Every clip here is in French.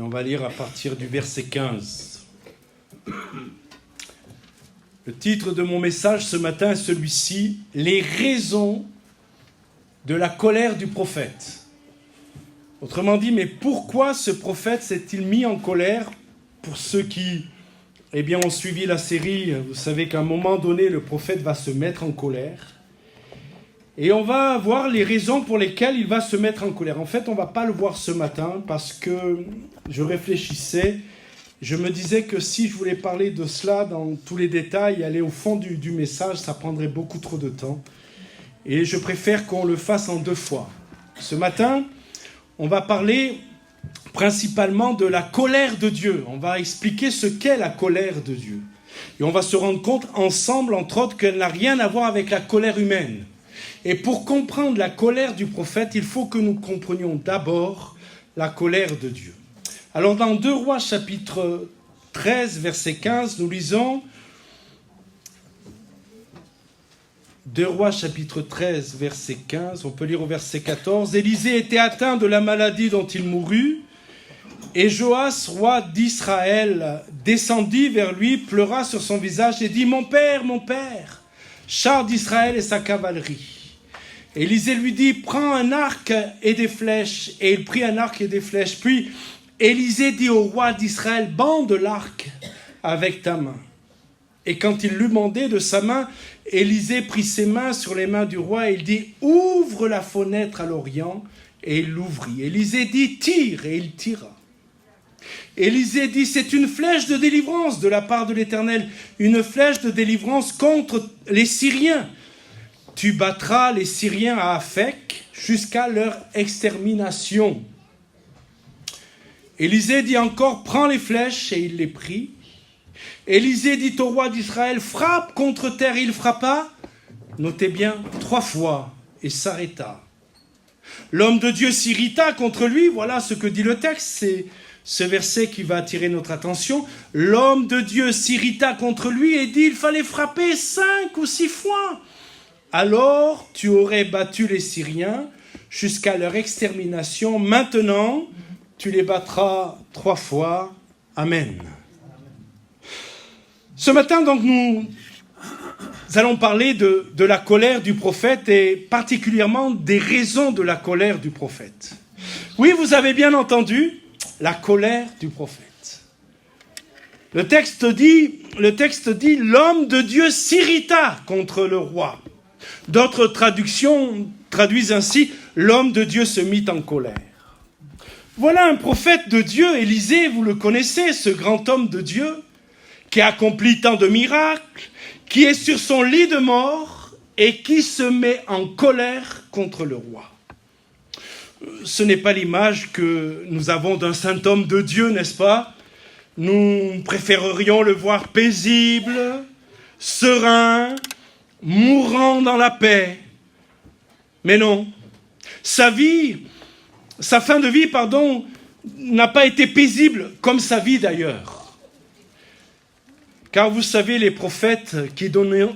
Et on va lire à partir du verset 15. Le titre de mon message ce matin est celui-ci, « Les raisons de la colère du prophète ». Autrement dit, mais pourquoi ce prophète s'est-il mis en colère? Pour ceux qui ont suivi la série, vous savez qu'à un moment donné, le prophète va se mettre en colère. Et on va voir les raisons pour lesquelles il va se mettre en colère. En fait, on ne va pas le voir ce matin parce que je réfléchissais. Je me disais que si je voulais parler de cela dans tous les détails, aller au fond du message, ça prendrait beaucoup trop de temps. Et je préfère qu'on le fasse en 2 fois. Ce matin, on va parler principalement de la colère de Dieu. On va expliquer ce qu'est la colère de Dieu. Et on va se rendre compte ensemble, entre autres, qu'elle n'a rien à voir avec la colère humaine. Et pour comprendre la colère du prophète, il faut que nous comprenions d'abord la colère de Dieu. Alors dans 2 Rois chapitre 13, verset 15, nous lisons 2 Rois chapitre 13, verset 15, on peut lire au verset 14. « Élisée était atteint de la maladie dont il mourut, et Joas, roi d'Israël, descendit vers lui, pleura sur son visage et dit « Mon père, char d'Israël et sa cavalerie ». Élisée lui dit « Prends un arc et des flèches ». Et il prit un arc et des flèches. Puis Élisée dit au roi d'Israël « Bande l'arc avec ta main ». Et quand il l'eut bandé de sa main, Élisée prit ses mains sur les mains du roi et il dit « Ouvre la fenêtre à l'Orient ». Et il l'ouvrit. Élisée dit « Tire » et il tira. Élisée dit « C'est une flèche de délivrance de la part de l'Éternel, une flèche de délivrance contre les Syriens. Tu battras les Syriens à Aphek jusqu'à leur extermination. » Élisée dit encore « Prends les flèches » et il les prit. Élisée dit au roi d'Israël « Frappe contre terre ». Il frappa, notez bien, 3 fois et s'arrêta. L'homme de Dieu s'irrita contre lui, voilà ce que dit le texte, c'est ce verset qui va attirer notre attention. L'homme de Dieu s'irrita contre lui et dit « Il fallait frapper 5 ou 6 fois. Alors tu aurais battu les Syriens jusqu'à leur extermination. Maintenant, tu les battras 3 fois. Amen. » Ce matin, donc, nous allons parler de la colère du prophète et particulièrement des raisons de la colère du prophète. Oui, vous avez bien entendu, la colère du prophète. Le texte dit, l'homme de Dieu s'irrita contre le roi. D'autres traductions traduisent ainsi, l'homme de Dieu se mit en colère. Voilà un prophète de Dieu, Élisée, vous le connaissez, ce grand homme de Dieu, qui accomplit tant de miracles, qui est sur son lit de mort et qui se met en colère contre le roi. Ce n'est pas l'image que nous avons d'un saint homme de Dieu, n'est-ce pas? Nous préférerions le voir paisible, serein, mourant dans la paix. Mais non, sa fin de vie, n'a pas été paisible, comme sa vie d'ailleurs. Car vous savez, les prophètes qui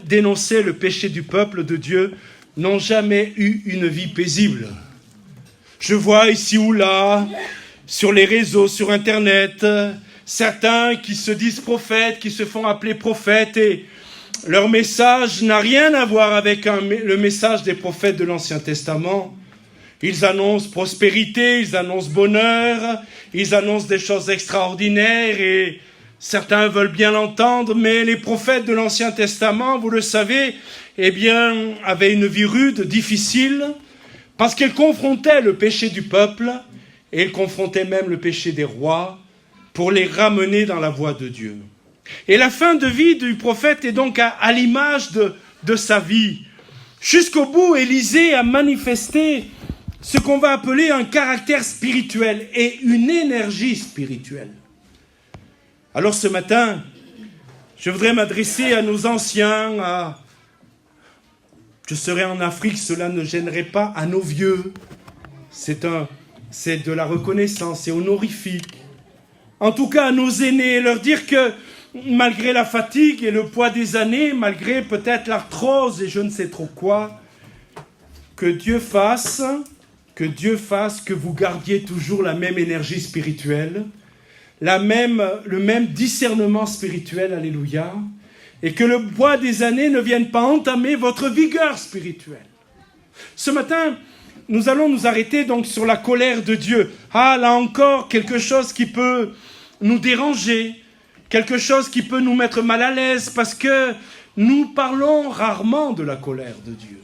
dénonçaient le péché du peuple de Dieu n'ont jamais eu une vie paisible. Je vois ici ou là, sur les réseaux, sur Internet, certains qui se disent prophètes, qui se font appeler prophètes, et leur message n'a rien à voir avec le message des prophètes de l'Ancien Testament. Ils annoncent prospérité, ils annoncent bonheur, ils annoncent des choses extraordinaires et certains veulent bien l'entendre, mais les prophètes de l'Ancien Testament, vous le savez, avaient une vie rude, difficile, parce qu'ils confrontaient le péché du peuple et ils confrontaient même le péché des rois pour les ramener dans la voie de Dieu. Et la fin de vie du prophète est donc à l'image de sa vie. Jusqu'au bout, Élisée a manifesté ce qu'on va appeler un caractère spirituel et une énergie spirituelle. Alors ce matin, je voudrais m'adresser à nos anciens, je serai en Afrique, cela ne gênerait pas, à nos vieux. C'est de la reconnaissance, c'est honorifique. En tout cas, à nos aînés, leur dire que malgré la fatigue et le poids des années, malgré peut-être l'arthrose et je ne sais trop quoi, que Dieu fasse que vous gardiez toujours la même énergie spirituelle le même discernement spirituel, alléluia, et que le poids des années ne vienne pas entamer votre vigueur spirituelle. Ce matin, nous allons nous arrêter donc sur la colère de Dieu. Ah, là encore, quelque chose qui peut nous déranger, quelque chose qui peut nous mettre mal à l'aise, parce que nous parlons rarement de la colère de Dieu.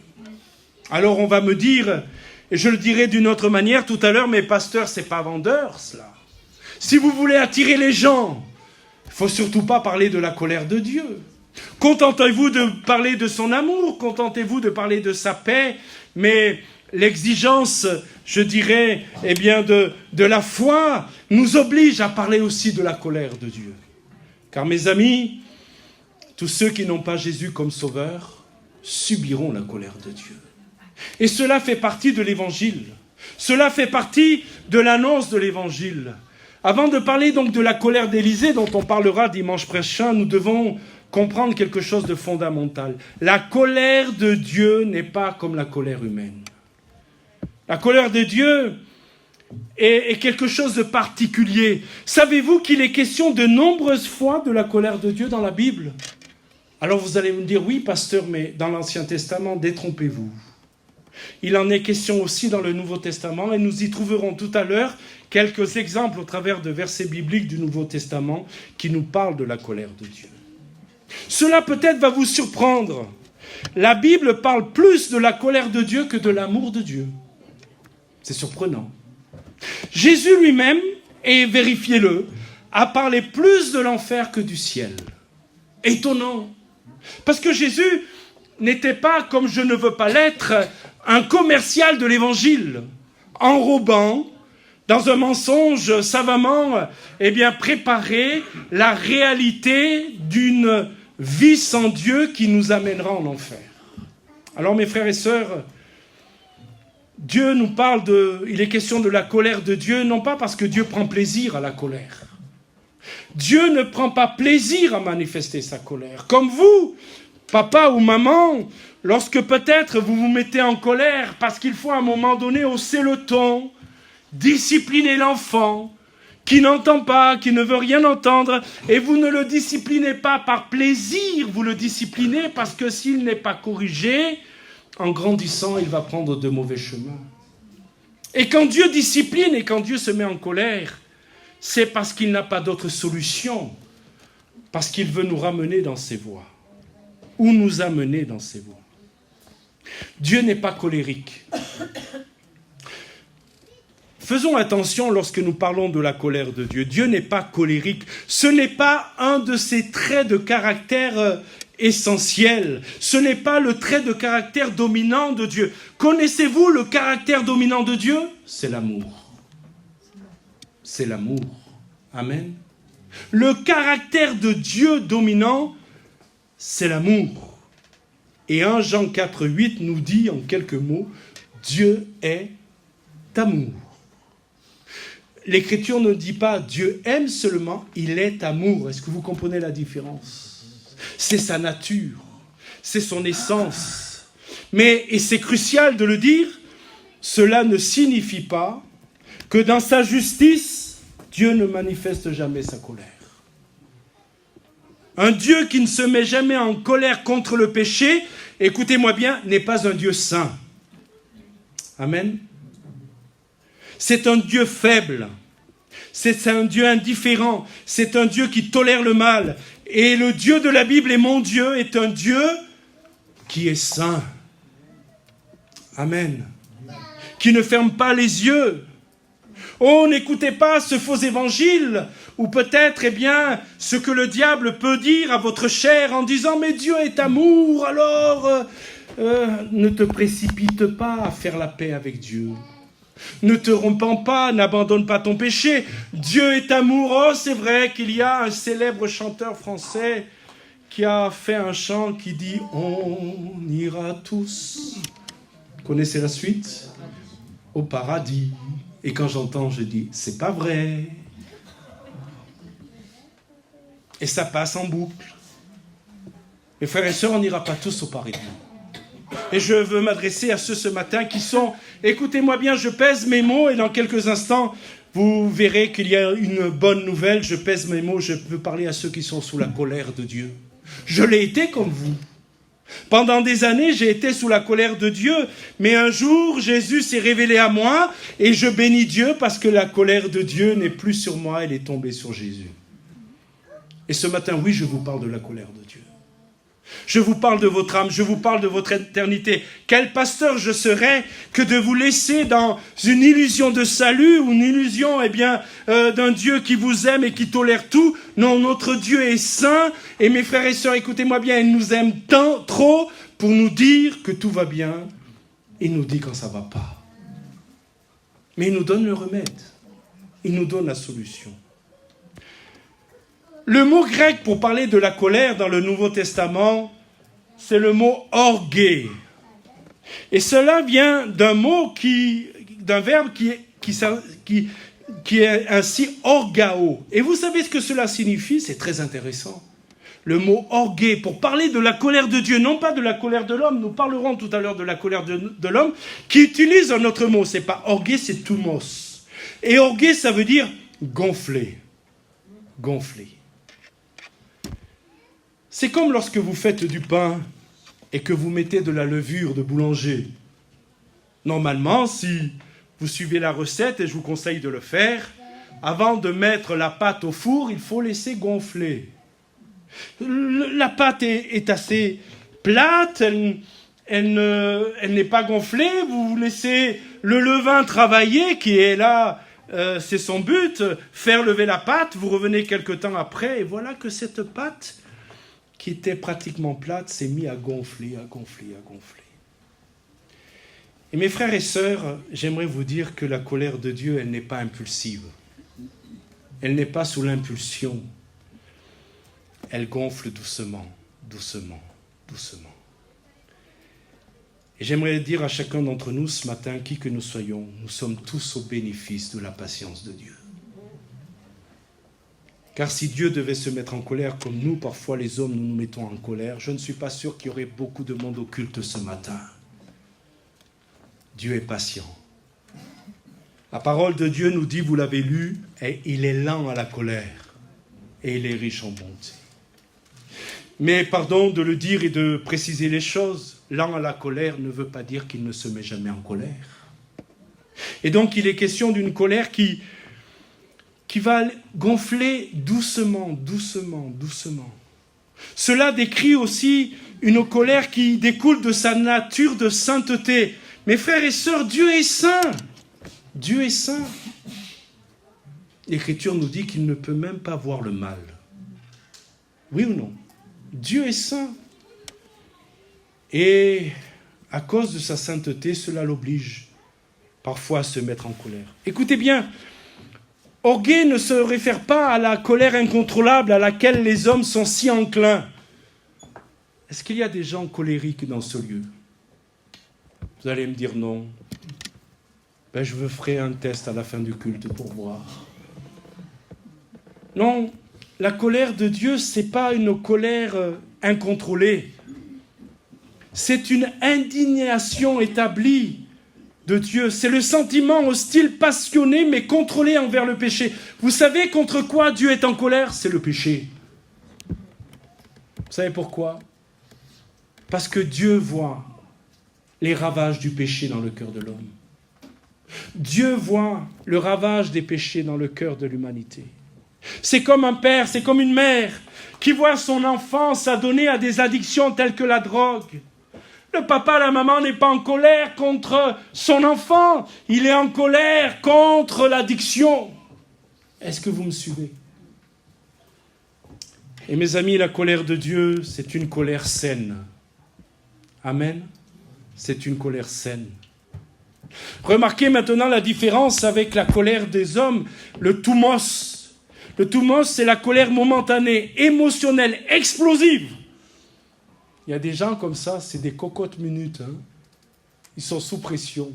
Alors on va me dire, et je le dirai d'une autre manière tout à l'heure, mais pasteur, c'est pas vendeur cela. Si vous voulez attirer les gens, il ne faut surtout pas parler de la colère de Dieu. Contentez-vous de parler de son amour, contentez-vous de parler de sa paix, mais l'exigence, je dirais, eh bien de la foi nous oblige à parler aussi de la colère de Dieu. Car mes amis, tous ceux qui n'ont pas Jésus comme sauveur subiront la colère de Dieu. Et cela fait partie de l'évangile. Cela fait partie de l'annonce de l'évangile. Avant de parler donc de la colère d'Élysée, dont on parlera dimanche prochain, nous devons comprendre quelque chose de fondamental. La colère de Dieu n'est pas comme la colère humaine. La colère de Dieu est quelque chose de particulier. Savez-vous qu'il est question de nombreuses fois de la colère de Dieu dans la Bible ? Alors vous allez me dire, oui pasteur, mais dans l'Ancien Testament, détrompez-vous. Il en est question aussi dans le Nouveau Testament, et nous y trouverons tout à l'heure quelques exemples au travers de versets bibliques du Nouveau Testament qui nous parlent de la colère de Dieu. Cela peut-être va vous surprendre. La Bible parle plus de la colère de Dieu que de l'amour de Dieu. C'est surprenant. Jésus lui-même, et vérifiez-le, a parlé plus de l'enfer que du ciel. Étonnant. Parce que Jésus n'était pas, comme je ne veux pas l'être, un commercial de l'évangile, enrobant dans un mensonge savamment préparé la réalité d'une vie sans Dieu qui nous amènera en enfer. Alors mes frères et sœurs, Dieu nous parle il est question de la colère de Dieu, non pas parce que Dieu prend plaisir à la colère. Dieu ne prend pas plaisir à manifester sa colère. Comme vous, papa ou maman, lorsque peut-être vous vous mettez en colère parce qu'il faut à un moment donné hausser le ton, discipliner l'enfant qui n'entend pas, qui ne veut rien entendre, et vous ne le disciplinez pas par plaisir, vous le disciplinez parce que s'il n'est pas corrigé, en grandissant, il va prendre de mauvais chemins. Et quand Dieu discipline et quand Dieu se met en colère, c'est parce qu'il n'a pas d'autre solution, parce qu'il veut nous ramener dans ses voies, ou nous amener dans ses voies. Dieu n'est pas colérique. Faisons attention lorsque nous parlons de la colère de Dieu. Dieu n'est pas colérique. Ce n'est pas un de ses traits de caractère essentiels. Ce n'est pas le trait de caractère dominant de Dieu. Connaissez-vous le caractère dominant de Dieu ? C'est l'amour. C'est l'amour. Amen. Le caractère de Dieu dominant, c'est l'amour. Et 1 Jean 4,8 nous dit en quelques mots, Dieu est amour. L'Écriture ne dit pas Dieu aime seulement, il est amour. Est-ce que vous comprenez la différence ? C'est sa nature, c'est son essence. Mais, et c'est crucial de le dire, cela ne signifie pas que dans sa justice, Dieu ne manifeste jamais sa colère. Un Dieu qui ne se met jamais en colère contre le péché, écoutez-moi bien, n'est pas un Dieu saint. Amen. C'est un Dieu faible. C'est un Dieu indifférent. C'est un Dieu qui tolère le mal. Et le Dieu de la Bible et mon Dieu est un Dieu qui est saint. Amen. Qui ne ferme pas les yeux. Oh, n'écoutez pas ce faux évangile, ou peut-être, ce que le diable peut dire à votre chair en disant « Mais Dieu est amour, alors ne te précipite pas à faire la paix avec Dieu. Ne te rompant pas, n'abandonne pas ton péché. Dieu est amour. » Oh, c'est vrai qu'il y a un célèbre chanteur français qui a fait un chant qui dit « On ira tous. » Vous connaissez la suite ? Au paradis. Et quand j'entends, je dis, c'est pas vrai. Et ça passe en boucle. Mes frères et sœurs, on n'ira pas tous au paradis. Et je veux m'adresser à ceux ce matin qui sont, écoutez-moi bien, je pèse mes mots et dans quelques instants, vous verrez qu'il y a une bonne nouvelle. Je pèse mes mots, je peux parler à ceux qui sont sous la colère de Dieu. Je l'ai été comme vous. Pendant des années, j'ai été sous la colère de Dieu, mais un jour, Jésus s'est révélé à moi et je bénis Dieu parce que la colère de Dieu n'est plus sur moi, elle est tombée sur Jésus. Et ce matin, oui, je vous parle de la colère de Dieu. Je vous parle de votre âme, je vous parle de votre éternité. Quel pasteur je serais que de vous laisser dans une illusion de salut ou une illusion d'un Dieu qui vous aime et qui tolère tout. Non, notre Dieu est saint et mes frères et sœurs, écoutez-moi bien, il nous aime trop pour nous dire que tout va bien. Il nous dit quand ça ne va pas. Mais il nous donne le remède. Il nous donne la solution. Le mot grec pour parler de la colère dans le Nouveau Testament, c'est le mot orgué. Et cela vient d'un verbe qui est ainsi orgao. Et vous savez ce que cela signifie? C'est très intéressant. Le mot orgué, pour parler de la colère de Dieu, non pas de la colère de l'homme. Nous parlerons tout à l'heure de la colère de l'homme, qui utilise un autre mot. C'est pas orgué, c'est thumos. Et orgué, ça veut dire gonfler. Gonfler. C'est comme lorsque vous faites du pain et que vous mettez de la levure de boulanger. Normalement, si vous suivez la recette, et je vous conseille de le faire, avant de mettre la pâte au four, il faut laisser gonfler. La pâte est assez plate, elle n'est pas gonflée, vous laissez le levain travailler, qui est là, c'est son but, faire lever la pâte, vous revenez quelque temps après, et voilà que cette pâte qui était pratiquement plate, s'est mis à gonfler, à gonfler, à gonfler. Et mes frères et sœurs, j'aimerais vous dire que la colère de Dieu, elle n'est pas impulsive. Elle n'est pas sous l'impulsion. Elle gonfle doucement, doucement, doucement. Et j'aimerais dire à chacun d'entre nous ce matin, qui que nous soyons, nous sommes tous au bénéfice de la patience de Dieu. Car si Dieu devait se mettre en colère comme nous, parfois les hommes, nous nous mettons en colère, je ne suis pas sûr qu'il y aurait beaucoup de monde occulte ce matin. Dieu est patient. La parole de Dieu nous dit, vous l'avez lu, et il est lent à la colère et il est riche en bonté. Mais pardon de le dire et de préciser les choses, lent à la colère ne veut pas dire qu'il ne se met jamais en colère. Et donc il est question d'une colère qui va gonfler doucement, doucement, doucement. Cela décrit aussi une colère qui découle de sa nature de sainteté. Mes frères et sœurs, Dieu est saint. Dieu est saint. L'Écriture nous dit qu'il ne peut même pas voir le mal. Oui ou non? Dieu est saint. Et à cause de sa sainteté, cela l'oblige parfois à se mettre en colère. Écoutez bien, orgueil ne se réfère pas à la colère incontrôlable à laquelle les hommes sont si enclins. Est-ce qu'il y a des gens colériques dans ce lieu? Vous allez me dire non. Je vous ferai un test à la fin du culte pour voir. Non, la colère de Dieu, ce n'est pas une colère incontrôlée. C'est une indignation établie de Dieu. C'est le sentiment hostile, passionné, mais contrôlé envers le péché. Vous savez contre quoi Dieu est en colère? C'est le péché. Vous savez pourquoi? Parce que Dieu voit les ravages du péché dans le cœur de l'homme. Dieu voit le ravage des péchés dans le cœur de l'humanité. C'est comme un père, c'est comme une mère qui voit son enfant s'adonner à des addictions telles que la drogue. Le papa, la maman n'est pas en colère contre son enfant, il est en colère contre l'addiction. Est-ce que vous me suivez? Et mes amis, la colère de Dieu, c'est une colère saine. Amen. C'est une colère saine. Remarquez maintenant la différence avec la colère des hommes, le thumos. Le thumos, c'est la colère momentanée, émotionnelle, explosive. Il y a des gens comme ça, c'est des cocottes minutes. Ils sont sous pression.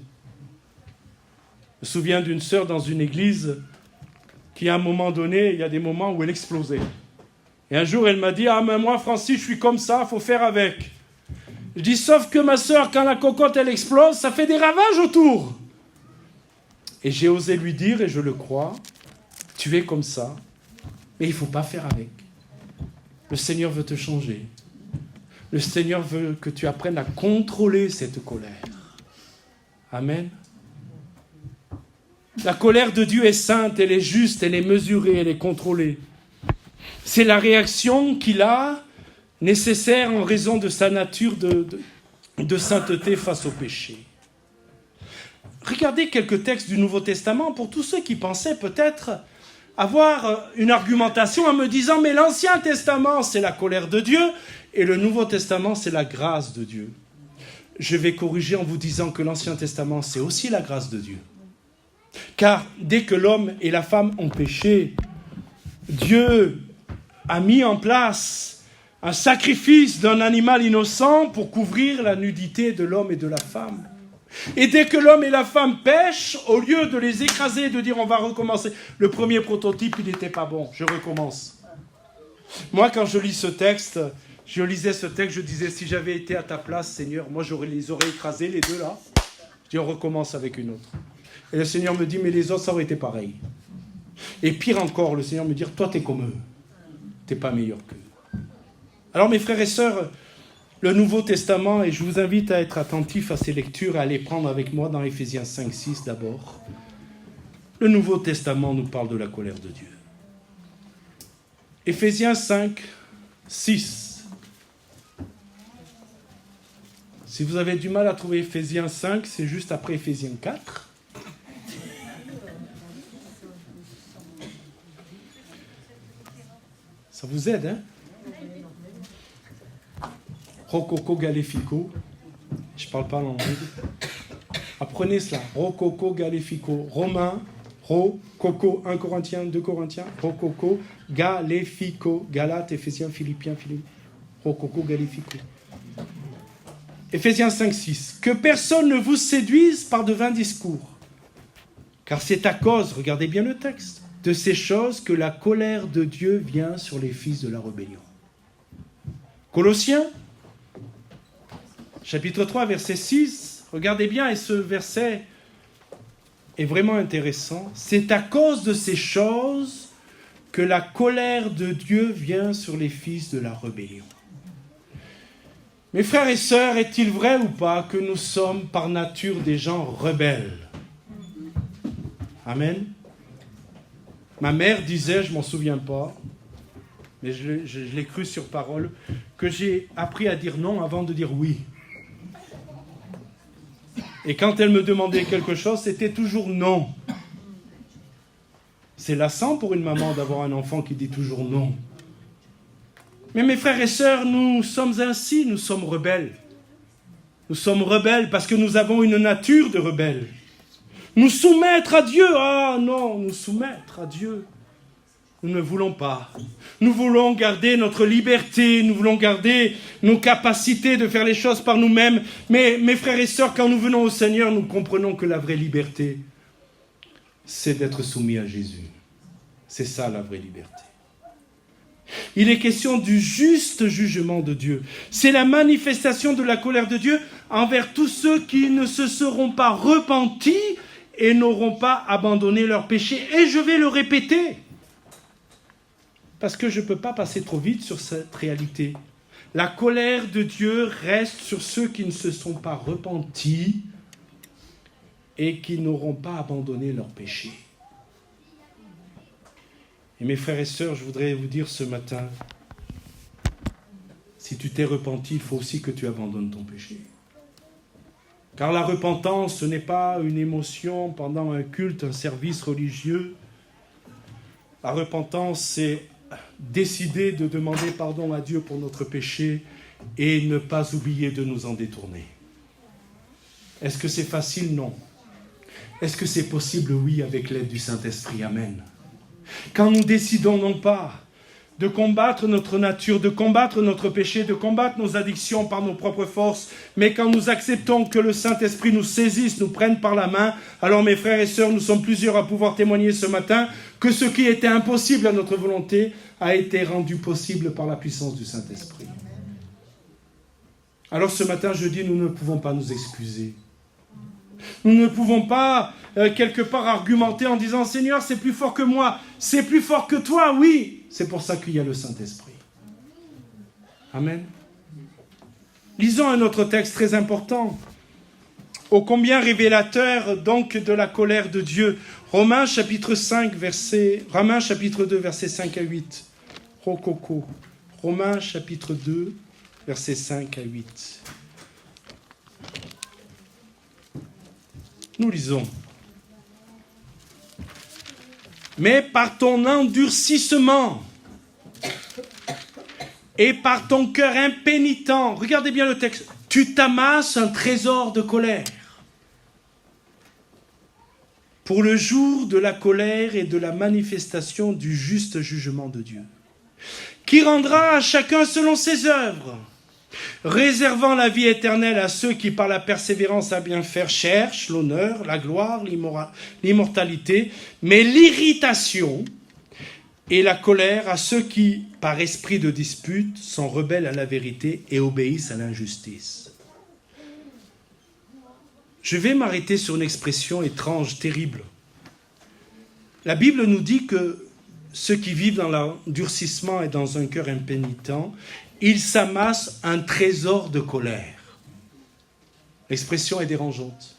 Je me souviens d'une sœur dans une église qui, à un moment donné, il y a des moments où elle explosait. Et un jour, elle m'a dit, mais moi, Francis, je suis comme ça, il faut faire avec. Je dis, sauf que ma sœur, quand la cocotte, elle explose, ça fait des ravages autour. Et j'ai osé lui dire, et je le crois, tu es comme ça, mais il ne faut pas faire avec. Le Seigneur veut te changer. Le Seigneur veut que tu apprennes à contrôler cette colère. Amen. La colère de Dieu est sainte, elle est juste, elle est mesurée, elle est contrôlée. C'est la réaction qu'il a nécessaire en raison de sa nature de sainteté face au péché. Regardez quelques textes du Nouveau Testament pour tous ceux qui pensaient peut-être avoir une argumentation en me disant « Mais l'Ancien Testament, c'est la colère de Dieu et le Nouveau Testament, c'est la grâce de Dieu. » Je vais corriger en vous disant que l'Ancien Testament, c'est aussi la grâce de Dieu. Car dès que l'homme et la femme ont péché, Dieu a mis en place un sacrifice d'un animal innocent pour couvrir la nudité de l'homme et de la femme. Et dès que l'homme et la femme pêchent, au lieu de les écraser et de dire on va recommencer, le premier prototype, il n'était pas bon, je recommence. Moi, quand je lis ce texte, je disais si j'avais été à ta place, Seigneur, moi les aurais écrasés, les deux là. Je dis on recommence avec une autre. Et le Seigneur me dit mais les autres, ça aurait été pareil. Et pire encore, le Seigneur me dit toi, t'es comme eux. T'es pas meilleur qu'eux. Alors mes frères et sœurs, le Nouveau Testament, et je vous invite à être attentifs à ces lectures, à les prendre avec moi dans Éphésiens 5, 6 d'abord. Le Nouveau Testament nous parle de la colère de Dieu. Éphésiens 5, 6. Si vous avez du mal à trouver Éphésiens 5, c'est juste après Éphésiens 4. Ça vous aide, hein? Rococo Galefico. Je ne parle pas langue. Apprenez cela. Rococo Galefico. Romains, Rococo, 1 Corinthiens, 2 Corinthiens. Rococo Galefico. Galates, Éphésiens, Philippiens, Rococo Galefico. Éphésiens 5, 6. Que personne ne vous séduise par de vains discours. Car c'est à cause, regardez bien le texte, de ces choses que la colère de Dieu vient sur les fils de la rébellion. Colossiens, chapitre 3, verset 6, regardez bien, et ce verset est vraiment intéressant. C'est à cause de ces choses que la colère de Dieu vient sur les fils de la rébellion. Mes frères et sœurs, est-il vrai ou pas que nous sommes par nature des gens rebelles? Amen. Ma mère disait, je ne m'en souviens pas, mais je l'ai cru sur parole, que j'ai appris à dire non avant de dire oui. Et quand elle me demandait quelque chose, c'était toujours non. C'est lassant pour une maman d'avoir un enfant qui dit toujours non. Mais mes frères et sœurs, nous sommes ainsi, nous sommes rebelles. Nous sommes rebelles parce que nous avons une nature de rebelles. Nous soumettre à Dieu, ah non, nous soumettre à Dieu. Nous ne voulons pas. Nous voulons garder notre liberté, nous voulons garder nos capacités de faire les choses par nous-mêmes. Mais mes frères et sœurs, quand nous venons au Seigneur, nous comprenons que la vraie liberté, c'est d'être soumis à Jésus. C'est ça la vraie liberté. Il est question du juste jugement de Dieu. C'est la manifestation de la colère de Dieu envers tous ceux qui ne se seront pas repentis et n'auront pas abandonné leur péché. Et je vais le répéter, parce que je ne peux pas passer trop vite sur cette réalité. La colère de Dieu reste sur ceux qui ne se sont pas repentis et qui n'auront pas abandonné leur péché. Et mes frères et sœurs, je voudrais vous dire ce matin, si tu t'es repenti, il faut aussi que tu abandonnes ton péché. Car la repentance, ce n'est pas une émotion pendant un culte, un service religieux. La repentance, c'est décider de demander pardon à Dieu pour notre péché et ne pas oublier de nous en détourner. Est-ce que c'est facile? Non. Est-ce que c'est possible? Oui, avec l'aide du Saint-Esprit. Amen. Quand nous décidons non pas de combattre notre nature, de combattre notre péché, de combattre nos addictions par nos propres forces, mais quand nous acceptons que le Saint-Esprit nous saisisse, nous prenne par la main, alors mes frères et sœurs, nous sommes plusieurs à pouvoir témoigner ce matin que ce qui était impossible à notre volonté a été rendu possible par la puissance du Saint-Esprit. Alors ce matin, je dis, nous ne pouvons pas nous excuser. Nous ne pouvons pas, quelque part, argumenter en disant « Seigneur, c'est plus fort que moi, c'est plus fort que toi, oui !» C'est pour ça qu'il y a le Saint-Esprit. Amen. Lisons un autre texte très important, ô combien révélateur donc de la colère de Dieu. Romains chapitre 2, versets 5 à 8. Rococo. Romains chapitre 2, versets 5 à 8. Nous lisons. Mais par ton endurcissement et par ton cœur impénitent, regardez bien le texte, tu t'amasses un trésor de colère pour le jour de la colère et de la manifestation du juste jugement de Dieu, qui rendra à chacun selon ses œuvres, réservant la vie éternelle à ceux qui, par la persévérance à bien faire, cherchent l'honneur, la gloire, l'immortalité, mais l'irritation et la colère à ceux qui, par esprit de dispute, sont rebelles à la vérité et obéissent à l'injustice. Je vais m'arrêter sur une expression étrange, terrible. La Bible nous dit que ceux qui vivent dans l'endurcissement et dans un cœur impénitent, ils s'amassent un trésor de colère. L'expression est dérangeante.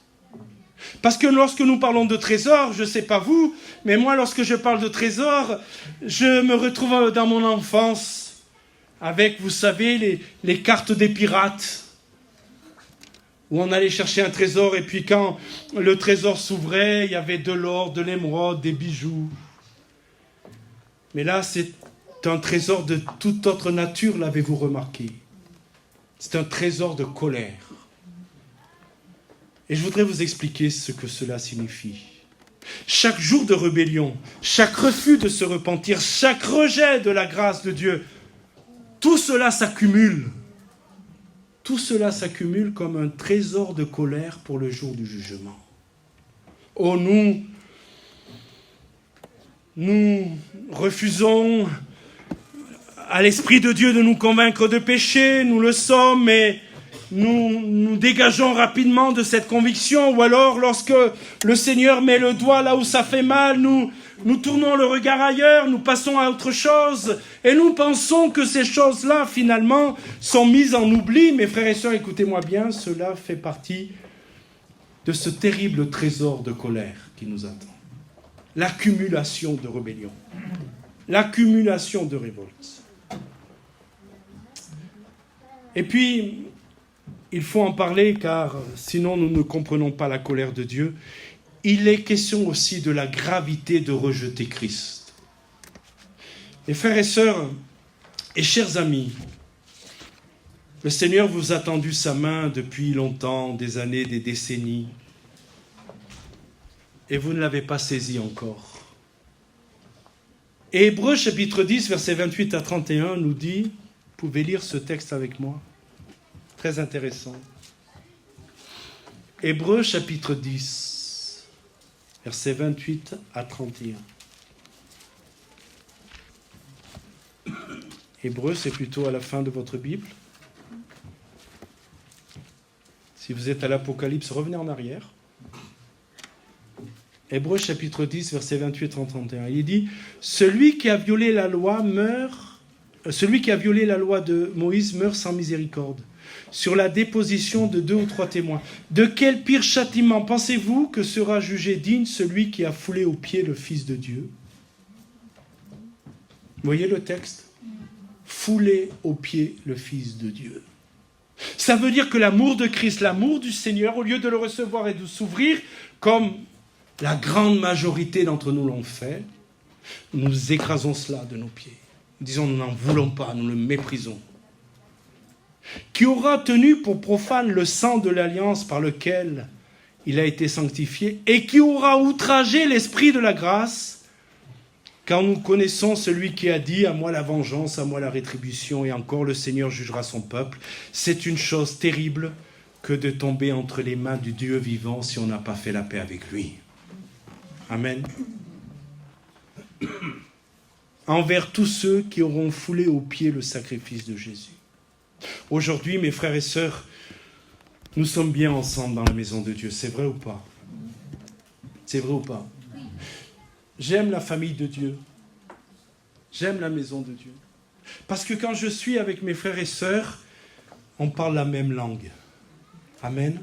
Parce que lorsque nous parlons de trésor, je ne sais pas vous, mais moi lorsque je parle de trésor, je me retrouve dans mon enfance avec, vous savez, les cartes des pirates, où on allait chercher un trésor et puis quand le trésor s'ouvrait, il y avait de l'or, de l'émeraude, des bijoux. Mais là, c'est un trésor de toute autre nature, l'avez-vous remarqué? C'est un trésor de colère. Et je voudrais vous expliquer ce que cela signifie. Chaque jour de rébellion, chaque refus de se repentir, chaque rejet de la grâce de Dieu, tout cela s'accumule. Tout cela s'accumule comme un trésor de colère pour le jour du jugement. Oh, nous refusons à l'Esprit de Dieu de nous convaincre de péché, nous le sommes, mais nous dégageons rapidement de cette conviction, ou alors lorsque le Seigneur met le doigt là où ça fait mal, nous tournons le regard ailleurs, nous passons à autre chose, et nous pensons que ces choses-là, finalement, sont mises en oubli. Mes frères et sœurs, écoutez-moi bien, cela fait partie de ce terrible trésor de colère qui nous attend. L'accumulation de rébellion, l'accumulation de révolte. Et puis, il faut en parler car sinon nous ne comprenons pas la colère de Dieu. Il est question aussi de la gravité de rejeter Christ. Mes frères et sœurs et chers amis, le Seigneur vous a tendu sa main depuis longtemps, des années, des décennies, et vous ne l'avez pas saisi encore. Et Hébreux chapitre 10, versets 28 à 31 nous dit, vous pouvez lire ce texte avec moi, très intéressant. Hébreux chapitre 10, versets 28 à 31. Hébreux, c'est plutôt à la fin de votre Bible. Si vous êtes à l'Apocalypse, revenez en arrière. Hébreux chapitre 10, versets 28 à 31. Il dit « Celui qui a violé la loi de Moïse meurt sans miséricorde, sur la déposition de 2 ou 3 témoins. De quel pire châtiment pensez-vous que sera jugé digne celui qui a foulé aux pieds le Fils de Dieu ?» Voyez le texte ? Fouler aux pieds le Fils de Dieu. Ça veut dire que l'amour de Christ, l'amour du Seigneur, au lieu de le recevoir et de s'ouvrir, comme la grande majorité d'entre nous l'ont fait, nous écrasons cela de nos pieds. Nous disons, nous n'en voulons pas, nous le méprisons. Qui aura tenu pour profane le sang de l'alliance par lequel il a été sanctifié, et qui aura outragé l'esprit de la grâce, car nous connaissons celui qui a dit « À moi la vengeance, à moi la rétribution, et encore le Seigneur jugera son peuple ». C'est une chose terrible que de tomber entre les mains du Dieu vivant si on n'a pas fait la paix avec lui. Amen. Envers tous ceux qui auront foulé aux pieds le sacrifice de Jésus. Aujourd'hui, mes frères et sœurs, Nous sommes bien ensemble dans la maison de Dieu, c'est vrai ou pas? C'est vrai ou pas? J'aime la famille de Dieu. J'aime la maison de Dieu. Parce que quand je suis avec mes frères et sœurs, on parle la même langue. Amen.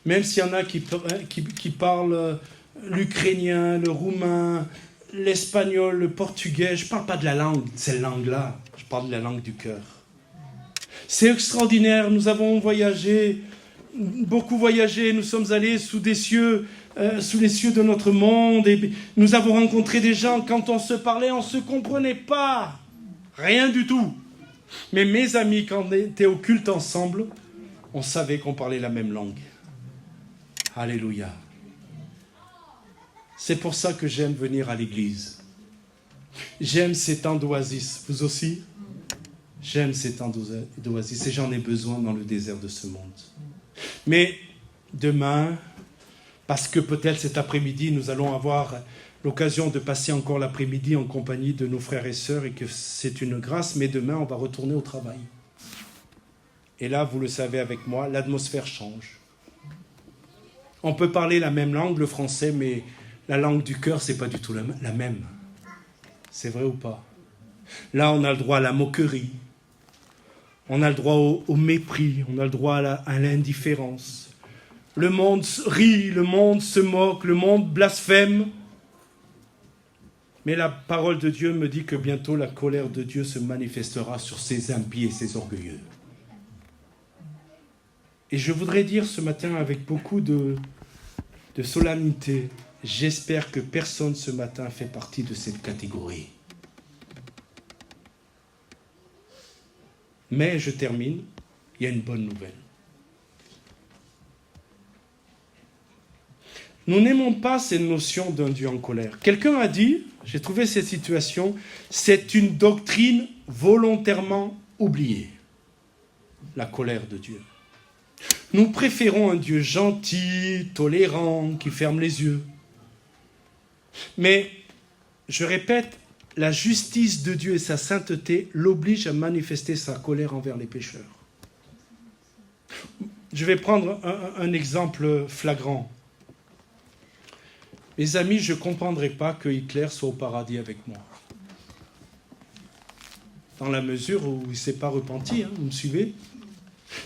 Même s'il y en a qui parlent l'ukrainien, le roumain, l'espagnol, le portugais, je ne parle pas de la langue, cette langue-là. Je parle de la langue du cœur. C'est extraordinaire, nous avons voyagé, beaucoup voyagé, nous sommes allés sous les cieux de notre monde, et nous avons rencontré des gens, quand on se parlait, on ne se comprenait pas, rien du tout. Mais mes amis, quand on était au culte ensemble, on savait qu'on parlait la même langue. Alléluia. C'est pour ça que j'aime venir à l'église. J'aime ces temps d'oasis. Vous aussi? J'aime ces temps d'oasis et j'en ai besoin dans le désert de ce monde. Mais demain, parce que peut-être cet après-midi, nous allons avoir l'occasion de passer encore l'après-midi en compagnie de nos frères et sœurs et que c'est une grâce, mais demain, on va retourner au travail. Et là, vous le savez avec moi, l'atmosphère change. On peut parler la même langue, le français, mais la langue du cœur, c'est pas du tout la même. C'est vrai ou pas? Là, on a le droit à la moquerie. On a le droit au mépris. On a le droit à l'indifférence. Le monde rit, le monde se moque, le monde blasphème. Mais la parole de Dieu me dit que bientôt la colère de Dieu se manifestera sur ces impies et ces orgueilleux. Et je voudrais dire ce matin avec beaucoup de solennité, j'espère que personne ce matin fait partie de cette catégorie. Mais je termine, il y a une bonne nouvelle. Nous n'aimons pas cette notion d'un Dieu en colère. Quelqu'un a dit, j'ai trouvé cette situation, c'est une doctrine volontairement oubliée, la colère de Dieu. Nous préférons un Dieu gentil, tolérant, qui ferme les yeux. Mais, je répète, la justice de Dieu et sa sainteté l'obligent à manifester sa colère envers les pécheurs. Je vais prendre un exemple flagrant. Mes amis, je ne comprendrai pas que Hitler soit au paradis avec moi. Dans la mesure où il ne s'est pas repenti, vous me suivez ?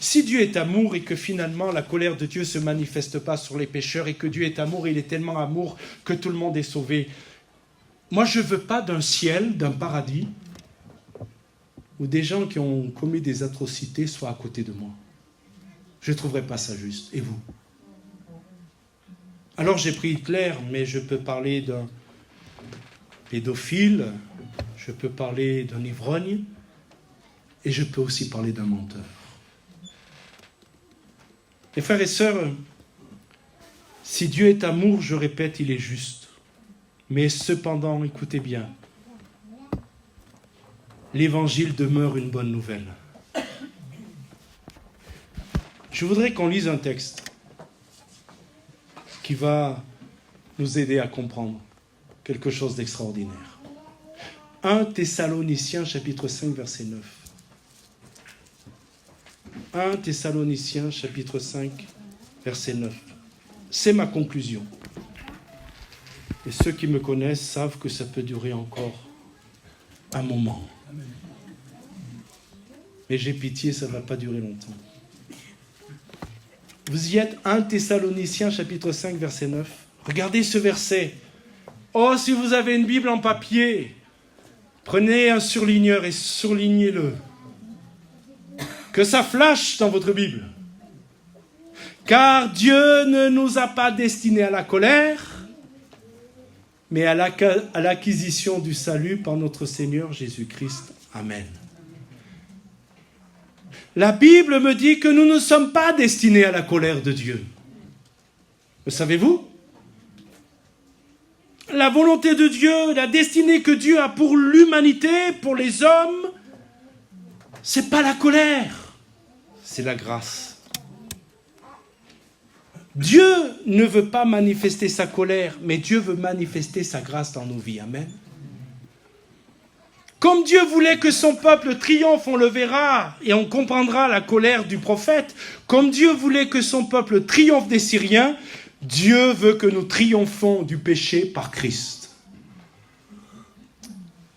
Si Dieu est amour et que finalement la colère de Dieu ne se manifeste pas sur les pécheurs et que Dieu est amour et il est tellement amour que tout le monde est sauvé, moi je ne veux pas d'un ciel, d'un paradis, où des gens qui ont commis des atrocités soient à côté de moi. Je ne trouverais pas ça juste. Et vous ? Alors j'ai pris Hitler, mais je peux parler d'un pédophile, je peux parler d'un ivrogne, et je peux aussi parler d'un menteur. Mes frères et sœurs, si Dieu est amour, je répète, il est juste. Mais cependant, écoutez bien, l'Évangile demeure une bonne nouvelle. Je voudrais qu'on lise un texte qui va nous aider à comprendre quelque chose d'extraordinaire. 1 Thessaloniciens, chapitre 5, verset 9. 1 Thessaloniciens, chapitre 5, verset 9. C'est ma conclusion. Et ceux qui me connaissent savent que ça peut durer encore un moment. Mais j'ai pitié, ça ne va pas durer longtemps. Vous y êtes, 1 Thessaloniciens, chapitre 5, verset 9. Regardez ce verset. Oh, si vous avez une Bible en papier, prenez un surligneur et surlignez-le. Que ça flash dans votre Bible. Car Dieu ne nous a pas destinés à la colère, mais à l'acquisition du salut par notre Seigneur Jésus-Christ. Amen. La Bible me dit que nous ne sommes pas destinés à la colère de Dieu. Le savez-vous ? La volonté de Dieu, la destinée que Dieu a pour l'humanité, pour les hommes, c'est pas la colère, c'est la grâce. Dieu ne veut pas manifester sa colère, mais Dieu veut manifester sa grâce dans nos vies. Amen. Comme Dieu voulait que son peuple triomphe, on le verra et on comprendra la colère du prophète. Comme Dieu voulait que son peuple triomphe des Syriens, Dieu veut que nous triomphons du péché par Christ.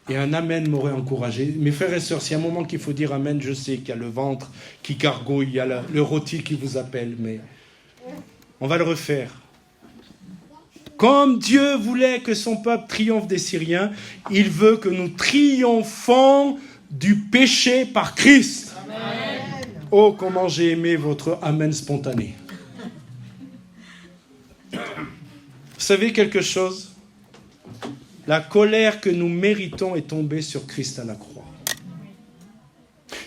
Et un amen m'aurait encouragé. Mes frères et sœurs, s'il y a un moment qu'il faut dire amen, je sais qu'il y a le ventre qui gargouille, il y a le rôti qui vous appelle, mais on va le refaire. Comme Dieu voulait que son peuple triomphe des Syriens, il veut que nous triomphons du péché par Christ. Amen. Oh, comment j'ai aimé votre amen spontané. Vous savez quelque chose ? La colère que nous méritons est tombée sur Christ à la croix.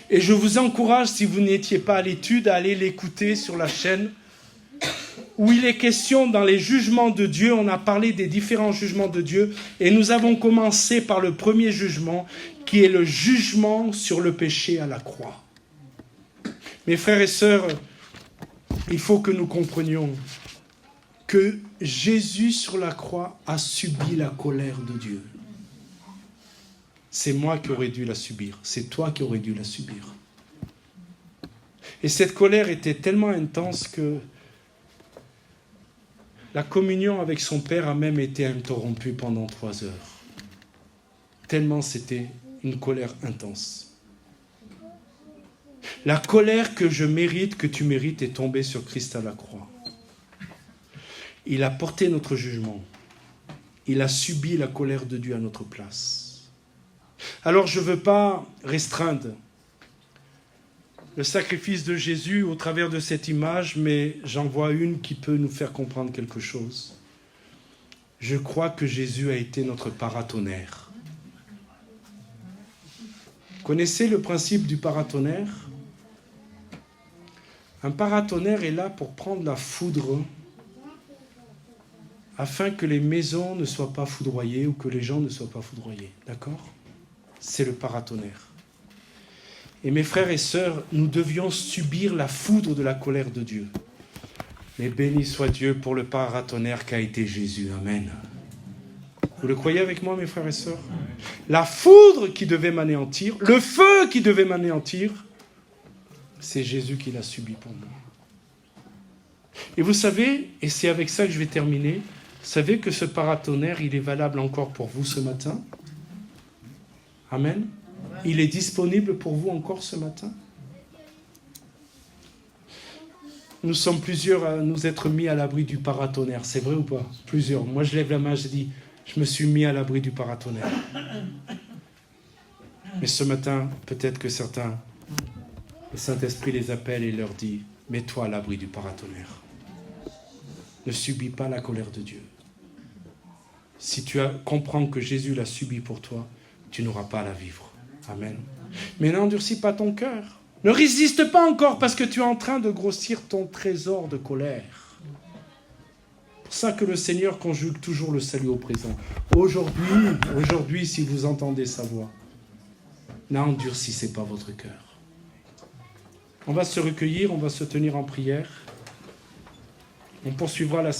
Et je vous encourage, si vous n'étiez pas à l'étude, à aller l'écouter sur la chaîne, où il est question dans les jugements de Dieu. On a parlé des différents jugements de Dieu, et nous avons commencé par le premier jugement, qui est le jugement sur le péché à la croix. Mes frères et sœurs, il faut que nous comprenions que Jésus sur la croix a subi la colère de Dieu. C'est moi qui aurais dû la subir, c'est toi qui aurais dû la subir. Et cette colère était tellement intense que la communion avec son Père a même été interrompue pendant 3 heures. Tellement c'était une colère intense. La colère que je mérite, que tu mérites, est tombée sur Christ à la croix. Il a porté notre jugement. Il a subi la colère de Dieu à notre place. Alors je ne veux pas restreindre le sacrifice de Jésus au travers de cette image, mais j'en vois une qui peut nous faire comprendre quelque chose. Je crois que Jésus a été notre paratonnerre. Connaissez le principe du paratonnerre ? Un paratonnerre est là pour prendre la foudre afin que les maisons ne soient pas foudroyées ou que les gens ne soient pas foudroyés. D'accord ? C'est le paratonnerre. Et mes frères et sœurs, nous devions subir la foudre de la colère de Dieu. Mais béni soit Dieu pour le paratonnerre qu'a été Jésus. Amen. Vous le croyez avec moi, mes frères et sœurs ? La foudre qui devait m'anéantir, le feu qui devait m'anéantir, c'est Jésus qui l'a subi pour moi. Et vous savez, et c'est avec ça que je vais terminer, vous savez que ce paratonnerre, il est valable encore pour vous ce matin ? Amen. Il est disponible pour vous encore ce matin ? Nous sommes plusieurs à nous être mis à l'abri du paratonnerre. C'est vrai ou pas ? Plusieurs. Moi, je lève la main, je dis, je me suis mis à l'abri du paratonnerre. Mais ce matin, peut-être que certains, le Saint-Esprit les appelle et leur dit, mets-toi à l'abri du paratonnerre. Ne subis pas la colère de Dieu. Si tu comprends que Jésus l'a subi pour toi, tu n'auras pas à la vivre. Amen. Mais n'endurcis pas ton cœur. Ne résiste pas encore parce que tu es en train de grossir ton trésor de colère. C'est pour ça que le Seigneur conjugue toujours le salut au présent. Aujourd'hui, si vous entendez sa voix, n'endurcissez pas votre cœur. On va se recueillir, on va se tenir en prière. On poursuivra la